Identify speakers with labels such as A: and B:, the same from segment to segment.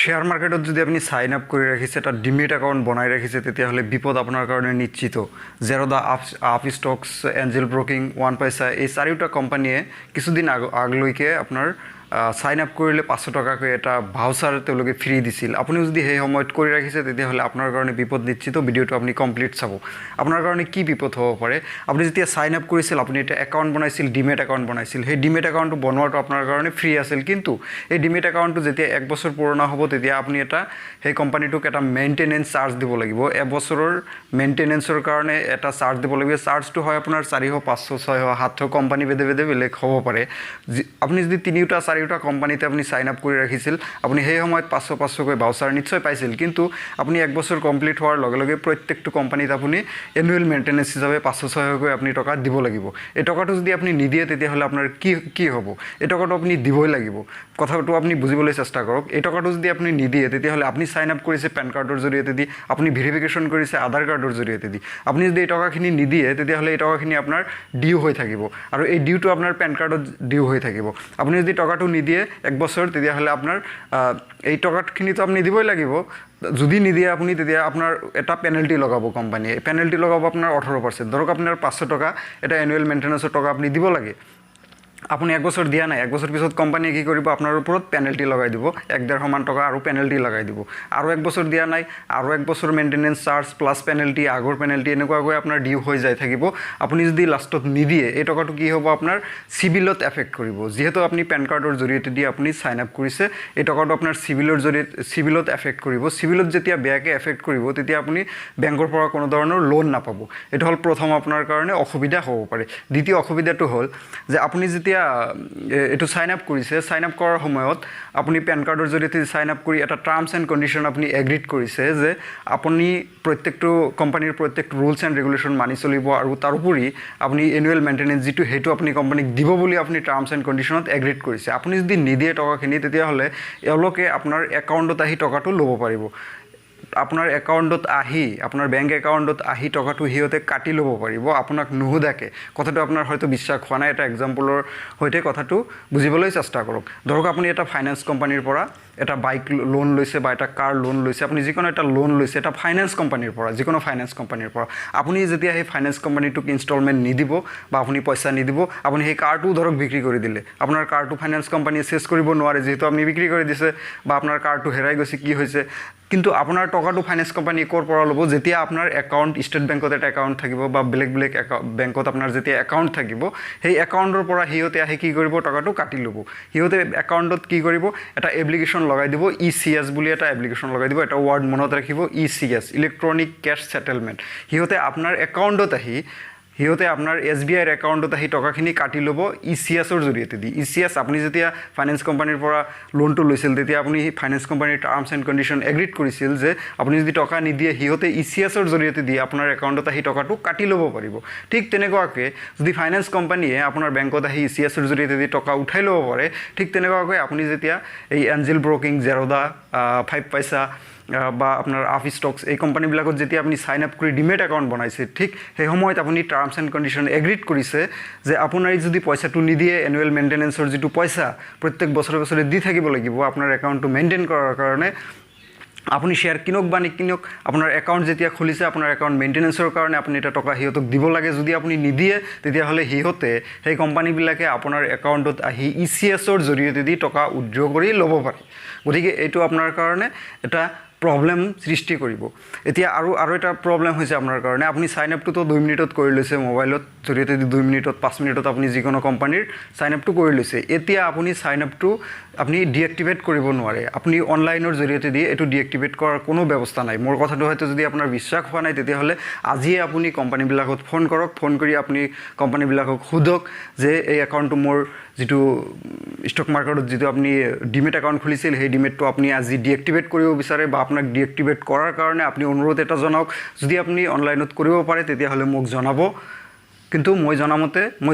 A: Share মাৰ্কেটত যদি আপুনি চাইন আপ কৰি ৰাখিছে, এটা ডিমেট একাউণ্ট বনাই ৰাখিছে, তেতিয়াহ'লে বিপদ আপোনাৰ কাৰণে নিশ্চিত। Zerodha, Upstox, Angel Broking, ওৱান পইচা, এই চাৰিওটা কোম্পানীয়ে কিছুদিন আগলৈকে আপোনাৰ চাইন আপ কৰিলে 500 টকাকৈ এটা ভাউচাৰ তেওঁলোকে ফ্ৰী দিছিল। আপুনিও যদি সেই সময়ত কৰি ৰাখিছে, তেতিয়াহ'লে আপোনাৰ কাৰণে বিপদ নিশ্চিত। ভিডিঅ'টো আপুনি কমপ্লিট চাব। আপোনাৰ কাৰণে কি বিপদ হ'ব পাৰে? আপুনি যেতিয়া চাইন আপ কৰিছিল, আপুনি এটা একাউণ্ট বনাইছিল, ডিমেট একাউণ্ট বনাইছিল। সেই ডিমেট একাউণ্টটো বনোৱাটো আপোনাৰ কাৰণে ফ্ৰী আছিল, কিন্তু এই ডিমেট একাউণ্টটো যেতিয়া 1 বছৰ পুৰণা হ'ব, তেতিয়া আপুনি সেই কোম্পানীটোক এটা মেইনটেনেঞ্চ চাৰ্জ দিব লাগিব। এবছৰৰ মেইনটেনেঞ্চৰ কাৰণে এটা চাৰ্জ দিব লাগিব। চাৰ্জটো হয় আপোনাৰ 400, 500, 600, 700, কোম্পানী ভেদে ভেদে বেলেগ হ'ব পাৰে। আপুনি যদি 3টা কোম্পানীতে আপুনি চাইন আপ কৰি ৰাখিছিল, আপুনি সেই সময়ত 500-500কৈ ভাউচাৰ নিশ্চয় পাইছিল, কিন্তু আপুনি 1 বছৰ কমপ্লিট হোৱাৰ লগে লগে প্ৰত্যেকটো কোম্পানীত আপুনি এনুৱেল মেইনটেনেঞ্চ হিচাপে 500-600কৈ আপুনি টকা দিব লাগিব। এই টকাটো যদি আপুনি নিদিয়ে, তেতিয়াহ'লে আপোনাৰ কি হ'ব? এই টকাটো আপুনি দিবই লাগিব। কথাটো আপুনি বুজিবলৈ চেষ্টা কৰক। এই টকাটো যদি আপুনি নিদিয়ে, তেতিয়াহ'লে আপুনি চাইন আপ কৰিছে পেন কাৰ্ডৰ জৰিয়তে দি, আপুনি ভেৰিফিকেশ্যন কৰিছে আধাৰ কাৰ্ডৰ জৰিয়তে দি। আপুনি যদি এই টকাখিনি নিদিয়ে, তেতিয়াহ'লে এই টকাখিনি আপোনাৰ ডিউ হৈ থাকিব, আৰু এই ডিউটো আপোনাৰ পেন কাৰ্ডত ডিউ হৈ থাকিব। আপুনি যদি টকাটো নিদিয়ে 1 বছৰ, তেতিয়াহ'লে আপোনাৰ এই টকাখিনিতো আপুনি দিবই লাগিব। যদি নিদিয়ে আপুনি, তেতিয়া আপোনাৰ এটা পেনাল্টি লগাব কোম্পানীয়ে। পেনাল্টি লগাব আপোনাৰ 18%। ধৰক আপোনাৰ 500 টকা এটা এনুৱেল মেইনটেনেঞ্চৰ টকা আপুনি দিব লাগে। আপুনি 1 বছৰ দিয়া নাই, 1 বছৰ পিছত কোম্পানীয়ে কি কৰিব? আপোনাৰ ওপৰত পেনাল্টি লগাই দিব, 1-1.5 মান টকা আৰু পেনাল্টি লগাই দিব। আৰু 1 বছৰ দিয়া নাই, আৰু 1 বছৰ মেইনটেনেঞ্চ চাৰ্জ প্লাছ পেনাল্টি, আগৰ পেনাল্টি, এনেকুৱাকৈ আপোনাৰ ডিউ হৈ যাই থাকিব। আপুনি যদি লাষ্টত নিদিয়ে, এই টকাটো কি হ'ব? আপোনাৰ চিভিলত এফেক্ট কৰিব। যিহেতু আপুনি পেন কাৰ্ডৰ জৰিয়তে দি আপুনি চাইন আপ কৰিছে, এই টকাটো আপোনাৰ চিভিলত এফেক্ট কৰিব। চিভিলত যেতিয়া বেয়াকৈ এফেক্ট কৰিব, তেতিয়া আপুনি বেংকৰ পৰা কোনো ধৰণৰ লোন নাপাব। এইটো হ'ল প্ৰথম আপোনাৰ কাৰণে অসুবিধা হ'ব পাৰে। দ্বিতীয় অসুবিধাটো হ'ল যে আপুনি যেতিয়া এইটো চাইন আপ কৰিছে, চাইন আপ কৰাৰ সময়ত আপুনি পেন কাৰ্ডৰ জৰিয়তে চাইন আপ কৰি এটা টাৰ্মছ এণ্ড কণ্ডিশ্যন আপুনি এগ্ৰিড কৰিছে যে আপুনি প্ৰত্যেকটো কোম্পানীৰ প্ৰত্যেকটো ৰুলছ এণ্ড ৰেগুলেশ্যন মানি চলিব, আৰু তাৰোপৰি আপুনি এনুৱেল মেইনটেনেঞ্চ যিটো, সেইটো আপুনি কোম্পানীক দিব বুলি আপুনি টাৰ্মছ এণ্ড কণ্ডিশ্যনত এগ্ৰিড কৰিছে। আপুনি যদি নিদিয়ে টকাখিনি, তেতিয়াহ'লে এওঁলোকে আপোনাৰ একাউণ্টত আহি টকাটো ল'ব পাৰিব। আপোনাৰ একাউণ্টত আহি, আপোনাৰ বেংক একাউণ্টত আহি টকাটো সিহঁতে কাটি ল'ব পাৰিব আপোনাক নুসুধাকৈ। কথাটো আপোনাৰ হয়তো বিশ্বাস হোৱা নাই। এটা এক্সাম্পলৰ সৈতে কথাটো বুজিবলৈ চেষ্টা কৰক। ধৰক আপুনি এটা ফাইনেন্স কোম্পানীৰ পৰা এটা বাইক লোন লৈছে বা এটা কাৰ লোন লৈছে। আপুনি যিকোনো এটা লোন লৈছে এটা ফাইনেন্স কোম্পানীৰ পৰা, যিকোনো ফাইনেন্স কোম্পানীৰ পৰা। আপুনি যেতিয়া সেই ফাইনেন্স কোম্পানীটোক ইনষ্টলমেণ্ট নিদিব বা আপুনি পইচা নিদিব, আপুনি সেই কাৰটোও ধৰক বিক্ৰী কৰি দিলে। আপোনাৰ কাৰটো ফাইনেন্স কোম্পানীয়ে চেছ কৰিব নোৱাৰে, যিহেতু আপুনি বিক্ৰী কৰি দিছে, বা আপোনাৰ কাৰটো হেৰাই গৈছে, কি হৈছে। কিন্তু আপোনাৰ টকাটো ফাইনেন্স কোম্পানী ক'ৰ পৰা ল'ব? যেতিয়া আপোনাৰ একাউণ্ট, ষ্টেট বেংকত এটা একাউণ্ট থাকিব বা বেলেগ বেংকত আপোনাৰ যেতিয়া একাউণ্ট থাকিব, সেই একাউণ্টৰ পৰা সিহঁতে আহি কি কৰিব? টকাটো কাটি ল'ব। সিহঁতে একাউণ্টত কি কৰিব? এটা এপ্লিকেশ্যন লগাই দিব, ECS বুলি এটা এপ্লিকেশ্যন লগাই দিব। এটা ৱাৰ্ড মনত ৰাখিব, ECS, ইলেক্ট্ৰনিক কেছ ছেটেলমেণ্ট। সিহঁতে আপোনাৰ একাউণ্টত আহি, সিহঁতে আপোনাৰ SBIৰ একাউণ্টত আহি টকাখিনি কাটি ল'ব ECSৰ জৰিয়তে দি। ECS, আপুনি যেতিয়া ফাইনেন্স কোম্পানীৰ পৰা লোনটো লৈছিল, তেতিয়া আপুনি ফাইনেন্স কোম্পানীৰ টাৰ্মছ এণ্ড কণ্ডিশ্যন এগ্ৰিড কৰিছিল যে আপুনি যদি টকা নিদিয়ে, সিহঁতে ECSৰ জৰিয়তে দি আপোনাৰ একাউণ্টত আহি টকাটো কাটি ল'ব পাৰিব। ঠিক তেনেকুৱাকৈ যদি ফাইনেন্স কোম্পানীয়ে আপোনাৰ বেংকত আহি ECSৰ জৰিয়তে দি টকা উঠাই ল'ব পাৰে, ঠিক তেনেকুৱাকৈ আপুনি যেতিয়া এই এঞ্জেল ব্ৰকিং, জেৰ'দা, 5 পইচা বা আপোনাৰ আপ ষ্টকছ, এই কোম্পানীবিলাকত যেতিয়া আপুনি চাইন আপ কৰি ডিমেট একাউণ্ট বনাইছে, ঠিক সেই সময়ত আপুনি টাৰ্মছ এণ্ড কণ্ডিশ্যন এগ্ৰিড কৰিছে যে আপোনাৰ যদি পইচাটো নিদিয়ে, এনুৱেল মেইনটেনেঞ্চৰ যিটো পইচা প্ৰত্যেক বছৰে বছৰে দি থাকিব লাগিব আপোনাৰ একাউণ্টটো মেইনটেইন কৰাৰ কাৰণে। আপুনি শ্বেয়াৰ কিনক বা নিকিনক, আপোনাৰ একাউণ্ট যেতিয়া খুলিছে, আপোনাৰ একাউণ্ট মেইনটেনেঞ্চৰ কাৰণে আপুনি এটা টকা সিহঁতক দিব লাগে। যদি আপুনি নিদিয়ে, তেতিয়াহ'লে সিহঁতে, সেই কোম্পানীবিলাকে আপোনাৰ একাউণ্টত আহি ECSৰ জৰিয়তে দি টকা উইথড্ৰ কৰি ল'ব পাৰে। গতিকে এইটো আপোনাৰ কাৰণে এটা প্ৰব্লেম সৃষ্টি কৰিব। এতিয়া আৰু এটা প্ৰব্লেম হৈছে আপোনাৰ কাৰণে, আপুনি চাইন আপটোতো 2 মিনিটত কৰি লৈছে, মোবাইলত জৰিয়তে 2 মিনিটত, 5 মিনিটত আপুনি যিকোনো কোম্পানীৰ চাইন আপটো কৰি লৈছে। এতিয়া আপুনি চাইন আপটো আপুনি ডিএক্টিভেট কৰিব নোৱাৰে। আপুনি অনলাইনৰ জৰিয়তে দি এইটো ডিএক্টিভেট কৰাৰ কোনো ব্যৱস্থা নাই। মোৰ কথাটো হয়তো যদি আপোনাৰ বিশ্বাস হোৱা নাই, তেতিয়াহ'লে আজিয়ে আপুনি কোম্পানীবিলাকত ফোন কৰক। ফোন কৰি আপুনি কোম্পানীবিলাকক সোধক যে এই একাউণ্টটো মোৰ যিটো ষ্টক মাৰ্কেটত যিটো আপুনি ডিমেট একাউণ্ট খুলিছিল, সেই ডিমেটটো আপুনি আজি ডিএক্টিভেট কৰিব বিচাৰে, বা আপোনাক ডিএক্টিভেট কৰাৰ কাৰণে আপুনি অনুৰোধ এটা জনাওক। যদি আপুনি অনলাইনত কৰিব পাৰে, তেতিয়াহ'লে মোক জনাব। কিন্তু মই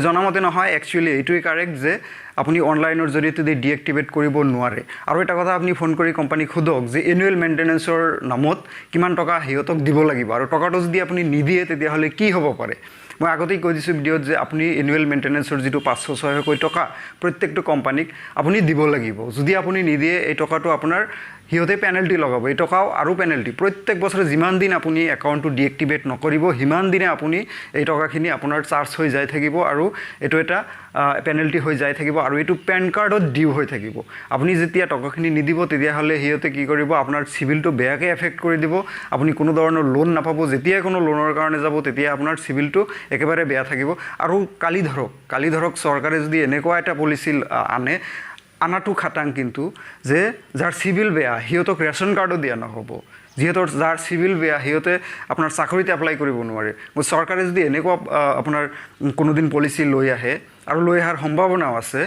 A: জনামতে নহয়, একচুৱেলি এইটোৱেই কাৰেক্ট যে আপুনি অনলাইনৰ জৰিয়তে ডিএক্টিভেট কৰিব নোৱাৰে। আৰু এটা কথা, আপুনি ফোন কৰি কোম্পানীক সোধক যে এনুৱেল মেইনটেনেঞ্চৰ নামত কিমান টকা সিহঁতক দিব লাগিব, আৰু টকাটো যদি আপুনি নিদিয়ে, তেতিয়াহ'লে কি হ'ব পাৰে। মই আগতেই কৈ দিছোঁ ভিডিঅ'ত যে আপুনি এনুৱেল মেইনটেনেঞ্চৰ যিটো 500-600কৈ টকা প্ৰত্যেকটো কোম্পানীক আপুনি দিব লাগিব। যদি আপুনি নিদিয়ে, এই টকাটো আপোনাৰ সিহঁতে পেনাল্টি লগাব, এই টকাও আৰু পেনাল্টি। প্ৰত্যেক বছৰে যিমান দিন আপুনি একাউণ্টটো ডিএক্টিভেট নকৰিব সিমান দিনে আপুনি এই টকাখিনি আপোনাৰ চাৰ্জ হৈ যাই থাকিব আৰু এইটো এটা পেনাল্টি হৈ যাই থাকিব আৰু এইটো পেন কাৰ্ডত ডিউ হৈ থাকিব। আপুনি যেতিয়া টকাখিনি নিদিব তেতিয়াহ'লে সিহঁতে কি কৰিব, আপোনাৰ চিভিলটো বেয়াকৈ এফেক্ট কৰি দিব, আপুনি কোনো ধৰণৰ লোন নাপাব। যেতিয়াই কোনো লোনৰ কাৰণে যাব তেতিয়া আপোনাৰ চিভিলটো একেবাৰে বেয়া থাকিব। আৰু কালি ধৰক চৰকাৰে যদি এনেকুৱা এটা পলিচি আনাটো খাটাং, কিন্তু যে যাৰ চিভিল বেয়া সিহঁতক ৰেচন কাৰ্ডো দিয়া নহ'ব, যিহেতু যাৰ চিভিল বেয়া সিহঁতে আপোনাৰ চাকৰিত এপ্লাই কৰিব নোৱাৰে। চৰকাৰে যদি এনেকুৱা আপোনাৰ কোনোদিন পলিচি লৈ আহে আৰু লৈ অহাৰ সম্ভাৱনাও আছে,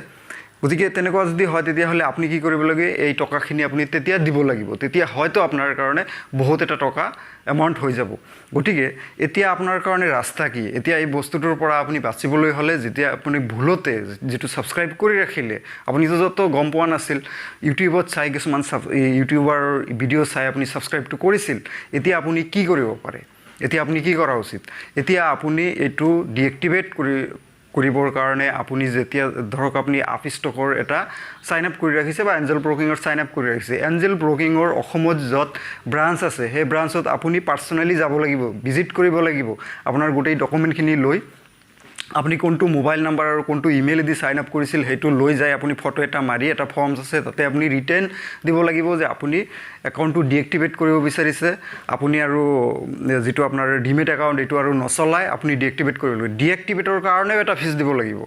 A: গতিকে তেনেকুৱা যদি হয় তেতিয়াহ'লে আপুনি কি কৰিব লাগে, এই টকাখিনি আপুনি তেতিয়া দিব লাগিব, তেতিয়া হয়তো আপোনাৰ কাৰণে বহুত এটা টকা এমাউণ্ট হৈ যাব। গতিকে এতিয়া আপোনাৰ কাৰণে ৰাস্তা কি, এতিয়া এই বস্তুটোৰ পৰা আপুনি বাচিবলৈ হ'লে যেতিয়া আপুনি ভুলতে যিটো ছাবস্ক্ৰাইব কৰি ৰাখিলে, আপুনিতো য'ত গম পোৱা নাছিল, ইউটিউবত চাই কিছুমান ইউটিউবাৰ ভিডিঅ' চাই আপুনি ছাবস্ক্ৰাইবটো কৰিছিল, এতিয়া আপুনি কি কৰিব পাৰে, এতিয়া আপুনি কি কৰা উচিত? এতিয়া আপুনি এইটো ডিএক্টিভেট কৰিবৰ কাৰণে আপুনি যেতিয়া ধৰক আপুনি আপিষ্টকৰ এটা চাইন আপ কৰি ৰাখিছে বা এঞ্জেল ব্ৰকিঙৰ চাইন আপ কৰি ৰাখিছে, এঞ্জেল ব্ৰকিঙৰ অসমত য'ত ব্ৰাঞ্চ আছে সেই ব্ৰাঞ্চত আপুনি পাৰ্চনেলি যাব লাগিব, ভিজিট কৰিব লাগিব। আপোনাৰ গোটেই ডকুমেণ্টখিনি লৈ আপুনি কোনটো মোবাইল নাম্বাৰ আৰু কোনটো ইমেইল দি চাইন আপ কৰিছিল সেইটো লৈ যায় আপুনি ফটো এটা মাৰি, এটা ফৰ্মছ আছে তাতে আপুনি ৰিটাৰ্ণ দিব লাগিব যে আপুনি একাউণ্টটো ডিএক্টিভেট কৰিব বিচাৰিছে, আপুনি আৰু যিটো আপোনাৰ ডিমেট একাউণ্ট এইটো আৰু নচলাই আপুনি ডিএক্টিভেট কৰিব। ডিএক্টিভেটৰ কাৰণেও এটা ফিজ দিব লাগিব,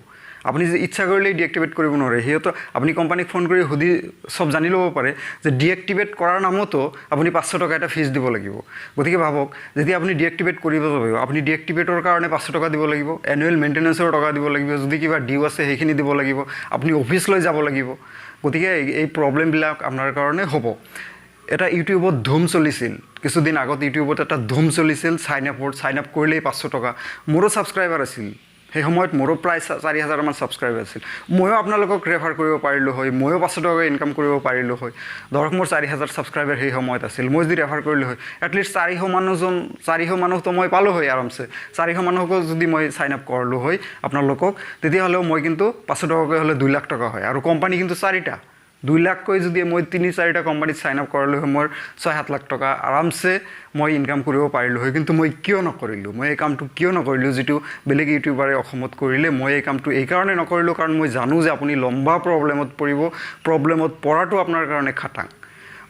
A: আপুনি যে ইচ্ছা কৰিলেই ডিএক্টিভেট কৰিব নোৱাৰে। সিহঁতক আপুনি কোম্পানীক ফোন কৰি সুধি চব জানি ল'ব পাৰে যে ডিএক্টিভেট কৰাৰ নামতো আপুনি 500 টকা এটা ফিজ দিব লাগিব। গতিকে ভাবক, যেতিয়া আপুনি ডিএক্টিভেট কৰিব যাব, আপুনি ডিএক্টিভেটৰ কাৰণে 500 টকা দিব লাগিব, এনুৱেল মেইনটেনেন্সৰ টকা দিব লাগিব, যদি কিবা ডিউ আছে সেইখিনি দিব লাগিব, আপুনি অফিচলৈ যাব লাগিব। গতিকে এই প্ৰব্লেমবিলাক আপোনাৰ কাৰণে হ'ব। এটা ইউটিউবত ধুম চলিছিল, কিছুদিন আগত ইউটিউবত এটা ধুম চলিছিল চাইন আপ কৰিলেই 500 টকা। মোৰো ছাবস্ক্ৰাইবাৰ আছিল, সেই সময়ত মোৰো প্ৰায় 4,000মান ছাবস্ক্ৰাইবাৰ আছিল। ময়ো আপোনালোকক ৰেফাৰ কৰিব পাৰিলোঁ হয়, ময়ো 500 টকা ইনকাম কৰিব পাৰিলোঁ হয়। ধৰক মোৰ 4,000 ছাবস্ক্ৰাইবাৰ সেই সময়ত আছিল, মই যদি ৰেফাৰ কৰিলোঁ হয় এটলিষ্ট 400 মানুহতো মই পালোঁ হয় আৰামছে। 400 মানুহকো যদি মই চাইন আপ কৰিলোঁ হয় আপোনালোকক, তেতিয়াহ'লেও মই কিন্তু 500 টকাকৈ হ'লে 2 লাখ টকা হয়, আৰু কোম্পানী কিন্তু 4টা, 2 লাখকৈ যদি মই 3-4টা কোম্পানীত চাইন আপ কৰালোঁ হয় মোৰ 6-7 লাখ টকা আৰামছে মই ইনকাম কৰিব পাৰিলোঁ হয়। কিন্তু মই কিয় নকৰিলোঁ, মই এই কামটো কিয় নকৰিলোঁ যিটো বেলেগ ইউটিউবাৰে অসমত কৰিলে? মই এই কামটো এইকাৰণে নকৰিলোঁ কাৰণ মই জানো যে আপুনি লম্বা প্ৰব্লেমত পৰিব, প্ৰব্লেমত পৰাটো আপোনাৰ কাৰণে খাটাং।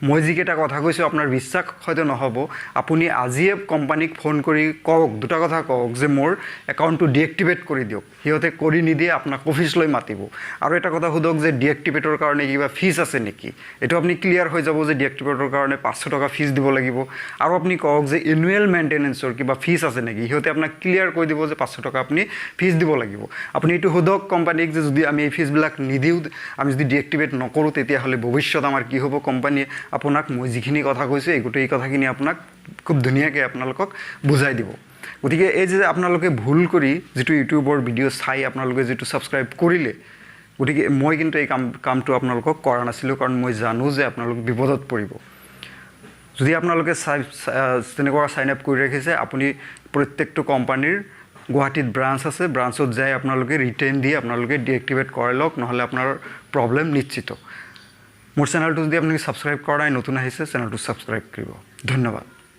A: মই যিকেইটা কথা কৈছোঁ আপোনাৰ বিশ্বাস হয়তো নহ'ব, আপুনি আজিয়ে কোম্পানীক ফোন কৰি কওক, দুটা কথা কওক যে মোৰ একাউণ্টটো ডিএক্টিভেট কৰি দিয়ক। সিহঁতে কৰি নিদিয়ে আপোনাক অফিচলৈ মাতিব। আৰু এটা কথা সোধক যে ডিএক্টিভেটৰ কাৰণে কিবা ফিজ আছে নেকি, এইটো আপুনি ক্লিয়াৰ হৈ যাব যে ডিএক্টিভেটৰ কাৰণে 500 টকা ফিজ দিব লাগিব। আৰু আপুনি কওক যে এনুৱেল মেইনটেনেন্সৰ কিবা ফিজ আছে নেকি, সিহঁতে আপোনাক ক্লিয়াৰ কৈ দিব যে 500 টকা আপুনি ফিজ দিব লাগিব। আপুনি এইটো সোধক কোম্পানীক যে যদি আমি এই ফিজবিলাক নিদিওঁ, আমি যদি ডিএক্টিভেট নকৰোঁ তেতিয়াহ'লে ভৱিষ্যত আমাৰ কি হ'ব। কোম্পানীয়ে আপোনাক মই যিখিনি কথা কৈছোঁ এই গোটেই কথাখিনি আপোনাক খুব ধুনীয়াকৈ আপোনালোকক বুজাই দিব। গতিকে এই যে আপোনালোকে ভুল কৰি যিটো ইউটিউবৰ ভিডিঅ' চাই আপোনালোকে যিটো ছাবস্ক্ৰাইব কৰিলে, গতিকে মই কিন্তু এই কামটো আপোনালোকক কৰা নাছিলোঁ, কাৰণ মই জানো যে আপোনালোক বিপদত পৰিব। যদি আপোনালোকে তেনেকুৱা চাইন আপ কৰি ৰাখিছে, আপুনি প্ৰত্যেকটো কোম্পানীৰ গুৱাহাটীত ব্ৰাঞ্চ আছে, ব্ৰাঞ্চত যাই আপোনালোকে ৰিটাৰ্ণ দি আপোনালোকে ডিএক্টিভেট কৰাই লওক, নহ'লে আপোনাৰ প্ৰব্লেম নিশ্চিত। মোৰ চেনেলটো যদি আপুনি ছাবস্ক্ৰাইব কৰা নাই, নতুন আহিছে চেনেলটো ছাবস্ক্ৰাইব কৰিব। ধন্যবাদ।